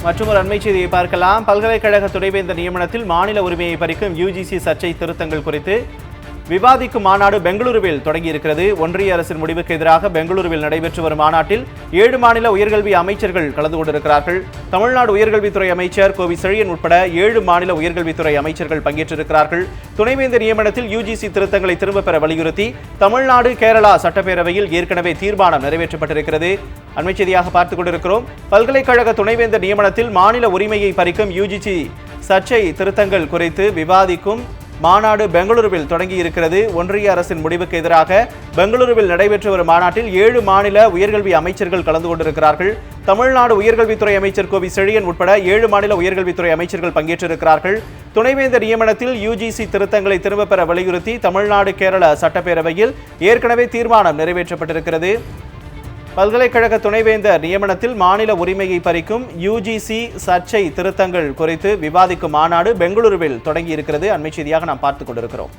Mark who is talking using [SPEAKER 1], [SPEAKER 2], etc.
[SPEAKER 1] மற்றொரு அண்மை செய்தியை பார்க்கலாம். பல்கலைக்கழக துணைவேந்தர் நியமனத்தில் மாநில உரிமையை பறிக்கும் யுஜிசி சர்ச்சை திருத்தங்கள் குறித்து விவாதிக்கும் மாநாடு பெங்களூருவில் தொடங்கியிருக்கிறது. ஒன்றிய அரசின் முடிவுக்கு எதிராக பெங்களூருவில் நடைபெற்று வரும் மாநாட்டில் 7 மாநில உயர்கல்வி அமைச்சர்கள் கலந்து கொண்டிருக்கிறார்கள். தமிழ்நாடு உயர்கல்வித்துறை அமைச்சர் கோவி செழியன் உட்பட 7 மாநில உயர்கல்வித்துறை அமைச்சர்கள் பங்கேற்றிருக்கிறார்கள். துணைவேந்தர் நியமனத்தில் யுஜிசி திருத்தங்களை திரும்பப் பெற வலியுறுத்தி தமிழ்நாடு கேரளா சட்டப்பேரவையில் ஏற்கனவே தீர்மானம் நிறைவேற்றப்பட்டிருக்கிறது. அண்மை செய்தியாக பார்த்துக் கொண்டிருக்கிறோம். பல்கலைக்கழக துணைவேந்தர் நியமனத்தில் மாநில உரிமையை பறிக்கும் யுஜிசி சர்ச்சை திருத்தங்கள் குறித்து விவாதிக்கும் மாநாடு பெங்களூருவில் தொடங்கி இருக்கிறது. ஒன்றிய அரசின் முடிவுக்கு எதிராக பெங்களூருவில் நடைபெற்று வரும் மாநாட்டில் 7 மாநில உயர்கல்வி அமைச்சர்கள் கலந்து கொண்டிருக்கிறார்கள். தமிழ்நாடு உயர்கல்வித்துறை அமைச்சர் கோவி செழியன் உட்பட 7 மாநில உயர்கல்வித்துறை அமைச்சர்கள் பங்கேற்றிருக்கிறார்கள். துணைவேந்தர் நியமனத்தில் யுஜிசி திருத்தங்களை திரும்பப் பெற வலியுறுத்தி தமிழ்நாடு கேரள சட்டப்பேரவையில் ஏற்கனவே தீர்மானம் நிறைவேற்றப்பட்டிருக்கிறது. பல்கலைக்கழக துணைவேந்தர் நியமனத்தில் மாநில உரிமையை பறிக்கும் யுஜிசி சர்ச்சை திருத்தங்கள் குறித்து விவாதிக்கும் மாநாடு பெங்களூருவில் தொடங்கி இருக்கிறது. அண்மை செய்தியாக நாம் பார்த்துக் கொண்டிருக்கிறோம்.